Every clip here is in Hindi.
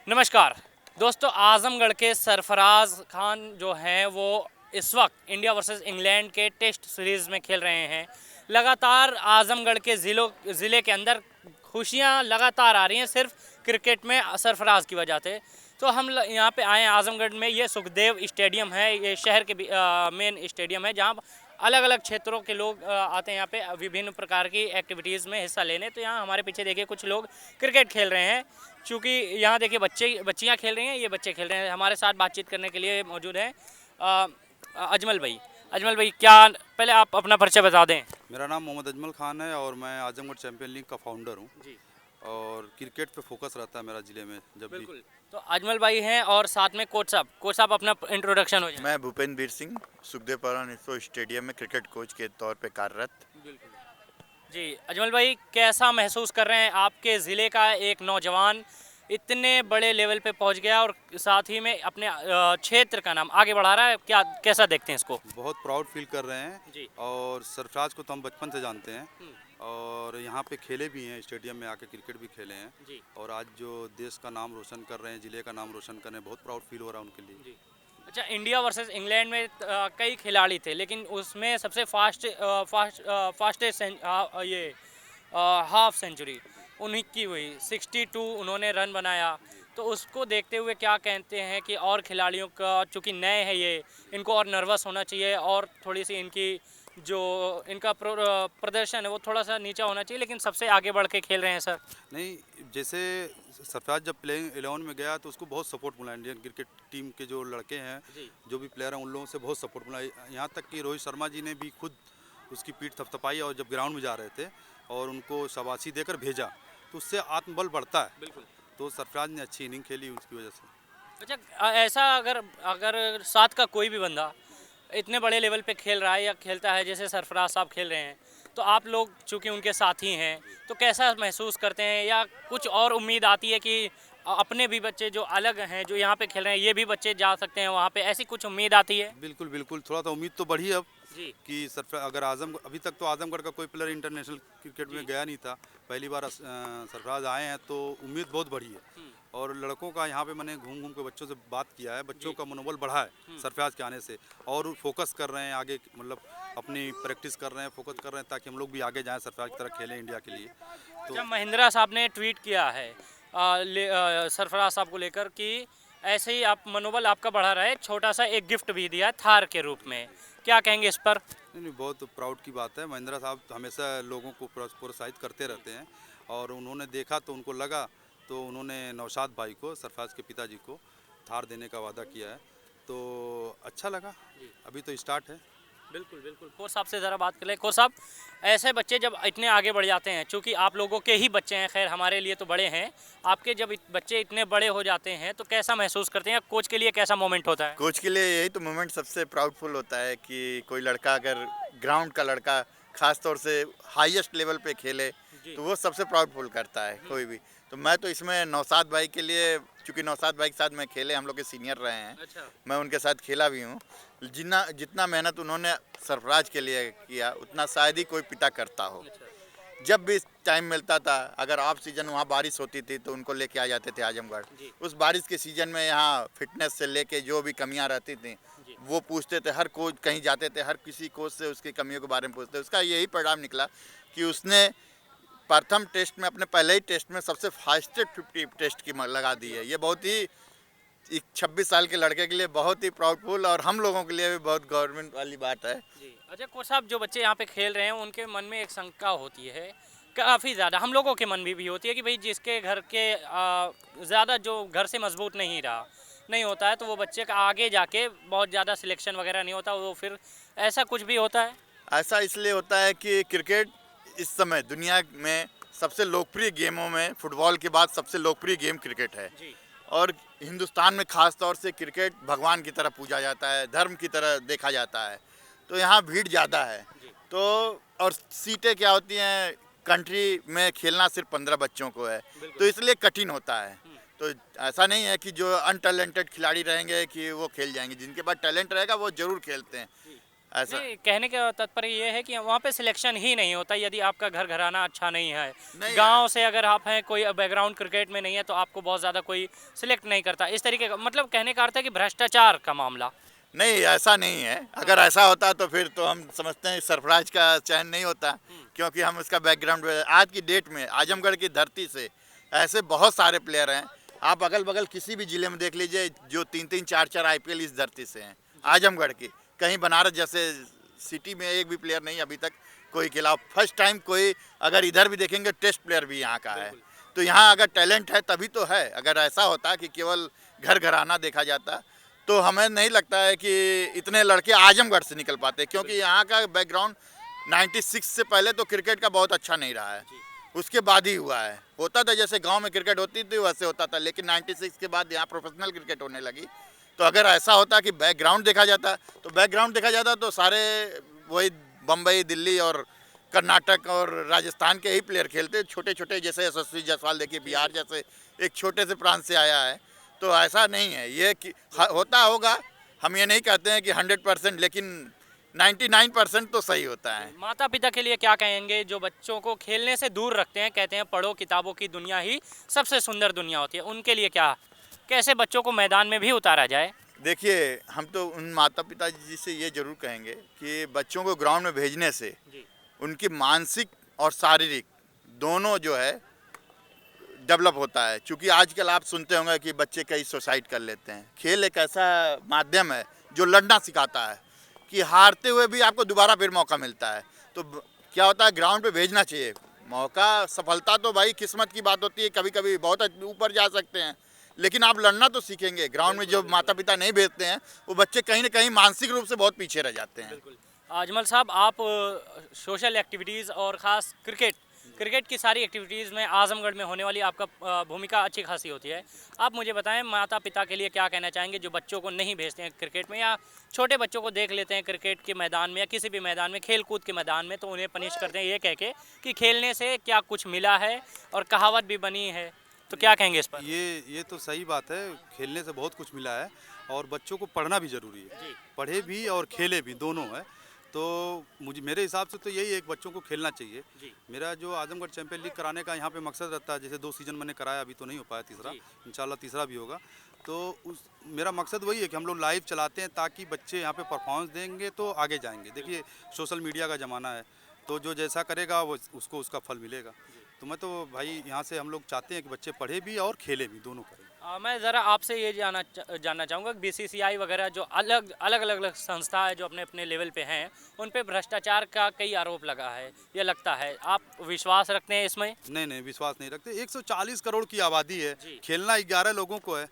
नमस्कार दोस्तों, आजमगढ़ के सरफराज खान जो हैं वो इस वक्त इंडिया वर्सेस इंग्लैंड के टेस्ट सीरीज़ में खेल रहे हैं। लगातार आजमगढ़ के ज़िले के अंदर खुशियां लगातार आ रही हैं सिर्फ क्रिकेट में सरफराज की वजह से। तो हम यहाँ पे आए हैं आजमगढ़ में। ये सुखदेव स्टेडियम है, ये शहर के मेन स्टेडियम है जहाँ अलग अलग क्षेत्रों के लोग आते हैं यहाँ पे विभिन्न प्रकार की एक्टिविटीज़ में हिस्सा लेने। तो यहाँ हमारे पीछे देखिए कुछ लोग क्रिकेट खेल रहे हैं। चूँकि यहाँ देखिए बच्चियाँ खेल रही हैं, ये बच्चे खेल रहे हैं। हमारे साथ बातचीत करने के लिए मौजूद हैं अजमल भाई। अजमल भाई, क्या पहले आप अपना परिचय बता दें। मेरा नाम मोहम्मद अजमल खान है और मैं आजमगढ़ चैंपियन लीग का फाउंडर हूँ जी और क्रिकेट पे फोकस रहता है मेरा ज़िले में जब भी। बिल्कुल। तो अजमल भाई हैं और साथ में कोच साहब अपना इंट्रोडक्शन हो जाए। मैं भूपेंद्र वीर सिंह सुखदेव परान स्टेडियम में क्रिकेट कोच के तौर पे कार्यरत। बिल्कुल जी। अजमल भाई, कैसा महसूस कर रहे हैं आपके ज़िले का एक नौजवान इतने बड़े लेवल पे पहुंच गया और साथ ही में अपने क्षेत्र का नाम आगे बढ़ा रहा है? क्या कैसा देखते हैं इसको? बहुत प्राउड फील कर रहे हैं जी। और सरफराज को तो हम बचपन से जानते हैं और यहाँ पे खेले भी हैं, स्टेडियम में आके क्रिकेट भी खेले हैं जी और आज जो देश का नाम रोशन कर रहे हैं, ज़िले का नाम रोशन कर रहे हैं, बहुत प्राउड फील हो रहा है उनके लिए। जी। अच्छा, इंडिया वर्सेस इंग्लैंड में कई खिलाड़ी थे, लेकिन उसमें सबसे फास्टेस्ट ये हाफ सेंचुरी उन्हीं की हुई 62 उन्होंने रन बनाया। तो उसको देखते हुए क्या कहते हैं कि और खिलाड़ियों का, चूँकि नए हैं ये, इनको और नर्वस होना चाहिए और थोड़ी सी इनकी जो इनका प्रदर्शन है वो थोड़ा सा नीचा होना चाहिए, लेकिन सबसे आगे बढ़ के खेल रहे हैं सर। नहीं, जैसे सरफराज जब प्लेइंग 11 में गया तो उसको बहुत सपोर्ट मिला। इंडियन क्रिकेट टीम के जो लड़के हैं, जी जो भी प्लेयर हैं, उन लोगों से बहुत सपोर्ट मिला। यहाँ तक कि रोहित शर्मा जी ने भी खुद उसकी पीठ थपथपाई और जब ग्राउंड में जा रहे थे और उनको शाबाशी देकर भेजा, तो उससे आत्मबल बढ़ता है। बिल्कुल। तो सरफराज ने अच्छी इनिंग खेली उसकी वजह से। अच्छा, ऐसा अगर अगर साथ का कोई भी बंदा इतने बड़े लेवल पे खेल रहा है या खेलता है जैसे सरफराज साहब खेल रहे हैं, तो आप लोग चूँकि उनके साथी हैं तो कैसा महसूस करते हैं, या कुछ और उम्मीद आती है कि अपने भी बच्चे जो अलग हैं जो यहाँ पे खेल रहे हैं ये भी बच्चे जा सकते हैं वहाँ पे, ऐसी कुछ उम्मीद आती है? बिल्कुल बिल्कुल, थोड़ा सा उम्मीद तो बढ़ी अब जी कि अगर अभी तक तो आजमगढ़ का कोई प्लेयर इंटरनेशनल क्रिकेट में गया नहीं था, पहली बार सरफराज आए हैं तो उम्मीद बहुत बढ़ी है। और लड़कों का यहाँ पे मैंने घूम घूम के बच्चों से बात किया है, बच्चों का मनोबल बढ़ा है सरफराज के आने से और फोकस कर रहे हैं आगे, मतलब अपनी प्रैक्टिस कर रहे हैं, फोकस कर रहे हैं ताकि हम लोग भी आगे जाएं, सरफराज की तरह खेलें इंडिया के लिए। तो अच्छा, महिंद्रा साहब ने ट्वीट किया है सरफराज साहब को लेकर कि ऐसे ही आप मनोबल आपका बढ़ा रहा है, छोटा सा एक गिफ्ट भी दिया है थार के रूप में। क्या कहेंगे इस पर? नहीं, बहुत प्राउड की बात है। महिंद्रा साहब हमेशा लोगों को प्रोत्साहित करते रहते हैं और उन्होंने देखा तो उनको लगा, तो उन्होंने नौशाद भाई को, सरफराज के पिताजी को, थार देने का वादा किया है। तो अच्छा लगा, अभी तो स्टार्ट है। बिल्कुल बिल्कुल। कोच साहब से ज़रा बात कर लें। कोच साहब, ऐसे बच्चे जब इतने आगे बढ़ जाते हैं, चूँकि आप लोगों के ही बच्चे हैं, खैर हमारे लिए तो बड़े हैं, आपके जब बच्चे इतने बड़े हो जाते हैं तो कैसा महसूस करते हैं? कोच के लिए कैसा मोमेंट होता है? कोच के लिए यही तो मोमेंट सबसे प्राउडफुल होता है कि कोई लड़का अगर ग्राउंड का लड़का खास तौर से हाईएस्ट लेवल पे खेले जी तो वो सबसे प्राउडफुल करता है कोई भी। तो मैं तो इसमें नौशाद भाई के लिए, चूँकि नौशाद भाई के साथ मैं खेले, हम लोग के सीनियर रहे हैं, अच्छा मैं उनके साथ खेला भी हूँ। जितना मेहनत उन्होंने सरफराज के लिए किया उतना शायद ही कोई पिता करता हो। अच्छा जब भी टाइम मिलता था, अगर ऑफ सीजन वहाँ बारिश होती थी तो उनको लेके आ जाते थे आजमगढ़। जी उस बारिश के सीजन में यहाँ फिटनेस से लेके जो भी कमियाँ रहती थी जी वो पूछते थे। हर कोच कहीं जाते थे, हर किसी कोच से उसकी कमियों के बारे में पूछते। उसका यही परिणाम निकला कि उसने प्रथम टेस्ट में, अपने पहले ही टेस्ट में सबसे फास्टेस्ट 50 टेस्ट की लगा दी है। ये बहुत ही 26 साल के लड़के के लिए बहुत ही प्राउडफुल और हम लोगों के लिए भी बहुत गवर्नमेंट वाली बात है। जी। अच्छा कोच साहब, जो बच्चे यहाँ पे खेल रहे हैं उनके मन में एक शंका होती है काफ़ी ज़्यादा, हम लोगों के मन में भी होती है कि भाई जिसके घर के ज़्यादा जो घर से मजबूत नहीं होता है तो वो बच्चे का आगे जाके बहुत ज़्यादा सिलेक्शन वगैरह नहीं होता, वो फिर ऐसा कुछ भी होता है? ऐसा इसलिए होता है कि क्रिकेट इस समय दुनिया में सबसे लोकप्रिय गेमों में फुटबॉल के बाद सबसे लोकप्रिय गेम क्रिकेट है। जी और हिंदुस्तान में खास तौर से क्रिकेट भगवान की तरह पूजा जाता है, धर्म की तरह देखा जाता है। तो यहाँ भीड़ ज़्यादा है। जी तो और सीटें क्या होती हैं, कंट्री में खेलना सिर्फ 15 बच्चों को है, तो इसलिए कठिन होता है। तो ऐसा नहीं है कि जो अनटैलेंटेड खिलाड़ी रहेंगे कि वो खेल जाएंगे, जिनके पास टैलेंट रहेगा वो ज़रूर खेलते हैं। ऐसा नहीं, कहने का तात्पर्य ये है कि वहाँ पे सिलेक्शन ही नहीं होता यदि आपका घर घराना अच्छा नहीं है। नहीं गांव से अगर आप हैं, कोई बैकग्राउंड क्रिकेट में नहीं है, तो आपको बहुत ज़्यादा कोई सिलेक्ट नहीं करता। इस तरीके का मतलब कहने का अर्थ है कि भ्रष्टाचार का मामला। नहीं, ऐसा नहीं है। अगर ऐसा होता तो फिर तो हम समझते हैं सरफराज का चयन नहीं होता, क्योंकि हम उसका बैकग्राउंड आज की डेट में आजमगढ़ की धरती से ऐसे बहुत सारे प्लेयर हैं। आप अगल बगल किसी भी ज़िले में देख लीजिए, जो 3-3 4-4 आईपीएल इस धरती से हैं, आजमगढ़ की। कहीं बनारस जैसे सिटी में एक भी प्लेयर नहीं अभी तक कोई खेला। फर्स्ट टाइम कोई, अगर इधर भी देखेंगे, टेस्ट प्लेयर भी यहाँ का है। तो यहाँ अगर टैलेंट है तभी तो है। अगर ऐसा होता कि केवल घर घराना देखा जाता तो हमें नहीं लगता है कि इतने लड़के आजमगढ़ से निकल पाते, क्योंकि यहाँ का बैकग्राउंड 96 से पहले तो क्रिकेट का बहुत अच्छा नहीं रहा है, उसके बाद ही हुआ है। होता था जैसे गांव में क्रिकेट होती थी वैसे होता था, लेकिन 96 के बाद यहाँ प्रोफेशनल क्रिकेट होने लगी। तो अगर ऐसा होता कि बैकग्राउंड देखा जाता तो सारे वही बम्बई, दिल्ली और कर्नाटक और राजस्थान के ही प्लेयर खेलते, छोटे छोटे, जैसे यशस्वी जायसवाल देखिए बिहार जैसे एक छोटे से प्रांत से आया है। तो ऐसा नहीं है ये कि होता होगा, हम ये नहीं कहते हैं कि 100%, लेकिन 99% तो सही होता है। माता पिता के लिए क्या कहेंगे जो बच्चों को खेलने से दूर रखते हैं, कहते हैं पढ़ो, किताबों की दुनिया ही सबसे सुंदर दुनिया होती है, उनके लिए क्या, कैसे बच्चों को मैदान में भी उतारा जाए? देखिए, हम तो उन माता पिता जी से ये जरूर कहेंगे कि बच्चों को ग्राउंड में भेजने से उनकी मानसिक और शारीरिक दोनों जो है डेवलप होता है। क्योंकि आजकल आप सुनते होंगे कि बच्चे कई सुसाइड कर लेते हैं। खेल एक ऐसा माध्यम है जो लड़ना सिखाता है, कि हारते हुए भी आपको दोबारा फिर मौका मिलता है। तो क्या होता है, ग्राउंड पे भेजना चाहिए। मौका, सफलता तो भाई किस्मत की बात होती है, कभी कभी बहुत ऊपर जा सकते हैं, लेकिन आप लड़ना तो सीखेंगे। ग्राउंड में जो माता पिता नहीं भेजते हैं वो बच्चे कहीं ना कहीं मानसिक रूप से बहुत पीछे रह जाते हैं। अजमल साहब, आप सोशल एक्टिविटीज़ और ख़ास क्रिकेट की सारी एक्टिविटीज़ में आजमगढ़ में होने वाली आपका भूमिका अच्छी खासी होती है। आप मुझे बताएं, माता पिता के लिए क्या कहना चाहेंगे जो बच्चों को नहीं भेजते हैं क्रिकेट में, या छोटे बच्चों को देख लेते हैं क्रिकेट के मैदान में या किसी भी मैदान में, खेल कूद के मैदान में, तो उन्हें पनिश करते हैं ये कह के कि खेलने से क्या कुछ मिला है, और कहावत भी बनी है। तो क्या कहेंगे इस पर? ये तो सही बात है, खेलने से बहुत कुछ मिला है, और बच्चों को पढ़ना भी ज़रूरी है। पढ़े भी और खेले भी, दोनों है। तो मेरे हिसाब से तो यही है, बच्चों को खेलना चाहिए। मेरा जो आजमगढ़ चैंपियन लीग कराने का यहाँ पे मकसद रहता है, जैसे 2 सीज़न मैंने कराया, अभी तो नहीं हो पाया तीसरा, इंशाल्लाह तीसरा भी होगा। तो मेरा मकसद वही है कि हम लोग लाइव चलाते हैं, ताकि बच्चे यहाँ पे परफॉर्मेंस देंगे तो आगे जाएंगे। देखिए, सोशल मीडिया का ज़माना है, तो जो जैसा करेगा वो उसको उसका फल मिलेगा। तो मैं तो भाई यहाँ से हम लोग चाहते हैं कि बच्चे पढ़े भी और खेले भी, दोनों करें। मैं ज़रा आपसे ये जानना चाहूँगा कि बीसीसीआई वगैरह जो अलग संस्था है जो अपने अपने लेवल पे हैं, उन पे भ्रष्टाचार का कई आरोप लगा है, ये लगता है, आप विश्वास रखते हैं इसमें? नहीं, विश्वास नहीं रखते। 140 करोड़ की आबादी है, खेलना 11 लोगों को है।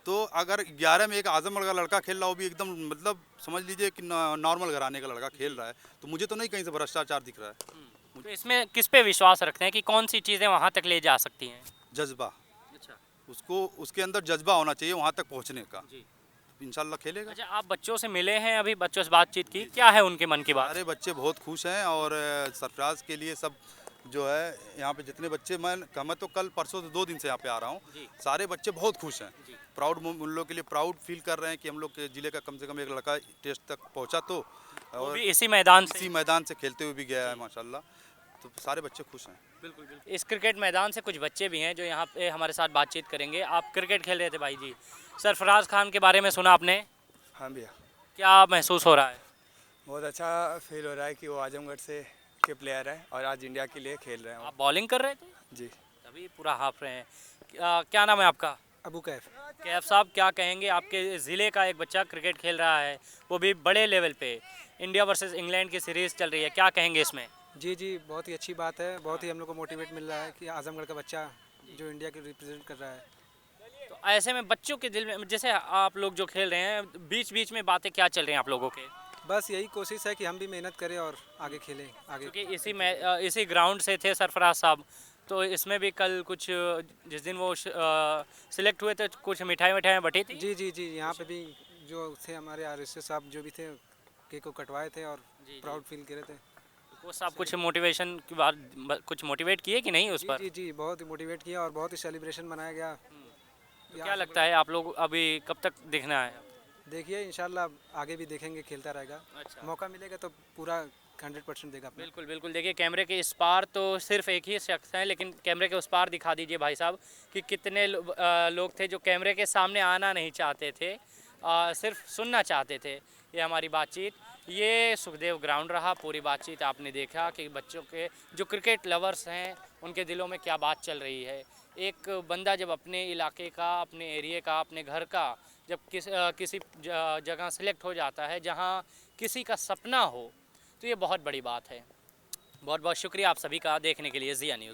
तो अगर 11 में एक आजमगढ़ का लड़का खेल रहा हो, भी एकदम मतलब समझ लीजिए कि नॉर्मल घराने का लड़का खेल रहा है, तो मुझे तो नहीं कहीं से भ्रष्टाचार दिख रहा है। तो इसमें किस पे विश्वास रखते हैं कि कौन सी चीज़ें वहाँ तक ले जा सकती हैं? जज्बा, उसके अंदर जज्बा होना चाहिए वहाँ तक पहुँचने का, इंशाल्लाह खेलेगा। अच्छा, आप बच्चों से मिले हैं, अभी बच्चों से बातचीत की, क्या है उनके मन की बात? सारे बच्चे बहुत खुश हैं, और सरफराज के लिए सब जो है यहाँ पे जितने बच्चे, मैं तो कल परसों से 2 दिन से यहाँ पे आ रहा हूँ, सारे बच्चे बहुत खुश हैं। प्राउड, उन लोगों के लिए प्राउड फील कर रहे हैं कि हम लोग के ज़िले का कम से कम एक लड़का टेस्ट तक पहुँचा, तो और भी इसी मैदान से खेलते हुए भी गया है माशाल्लाह। तो सारे बच्चे खुश हैं। बिल्कुल। इस क्रिकेट मैदान से कुछ बच्चे भी हैं जो यहाँ पे हमारे साथ बातचीत करेंगे। आप क्रिकेट खेल रहे थे भाई जी, सरफराज खान के बारे में सुना आपने? हाँ भैया। क्या महसूस हो रहा है? बहुत अच्छा फील हो रहा है कि वो आजमगढ़ से के प्लेयर हैं और आज इंडिया के लिए खेल रहे हैं। आप बॉलिंग कर रहे थे? जी। तभी पूरा हाफ रहे हैं। क्या नाम है आपका? अबू कैफ। कैफ साहब, क्या कहेंगे, आपके ज़िले का एक बच्चा क्रिकेट खेल रहा है, वो भी बड़े लेवल पे, इंडिया वर्सेस इंग्लैंड की सीरीज़ चल रही है, क्या कहेंगे इसमें? जी, बहुत ही अच्छी बात है। बहुत ही हम लोग को मोटिवेट मिल रहा है कि आजमगढ़ का बच्चा जो इंडिया के रिप्रेजेंट कर रहा है। तो ऐसे में बच्चों के दिल में, जैसे आप लोग जो खेल रहे हैं, बीच बीच में बातें क्या चल रही हैं आप लोगों के? बस यही कोशिश है कि हम भी मेहनत करें और आगे खेलें आगे। क्योंकि इसी ग्राउंड से थे सरफराज साहब, तो इसमें भी कल कुछ, जिस दिन वो सिलेक्ट हुए थे, कुछ मिठाई बटी थी? जी, यहाँ पे भी जो थे हमारे RSS साहब जो भी थे, केक को कटवाए थे और प्राउड फील कर रहे थे। वो साहब कुछ मोटिवेशन की बात, कुछ मोटिवेट किए कि नहीं उस पर? जी, बहुत ही मोटिवेट किया और बहुत ही सेलिब्रेशन मनाया गया। तो क्या लगता है आप लोग अभी कब तक दिखना है? देखिए इंशाल्लाह आगे भी देखेंगे, खेलता रहेगा। अच्छा। मौका मिलेगा तो पूरा 100% देगा अपना। बिल्कुल बिल्कुल, देखिए कैमरे के इस पार तो सिर्फ एक ही शख्स है, लेकिन कैमरे के उस पार दिखा दीजिए भाई साहब कि कितने लोग थे जो कैमरे के सामने आना नहीं चाहते थे, सिर्फ सुनना चाहते थे ये हमारी बातचीत। ये सुखदेव ग्राउंड रहा, पूरी बातचीत आपने देखा कि बच्चों के जो क्रिकेट लवर्स हैं उनके दिलों में क्या बात चल रही है। एक बंदा जब अपने इलाके का, अपने एरिया का, अपने घर का जब किसी जगह सेलेक्ट हो जाता है जहाँ किसी का सपना हो, तो ये बहुत बड़ी बात है। बहुत बहुत शुक्रिया आप सभी का देखने के लिए ज़िया न्यूज़।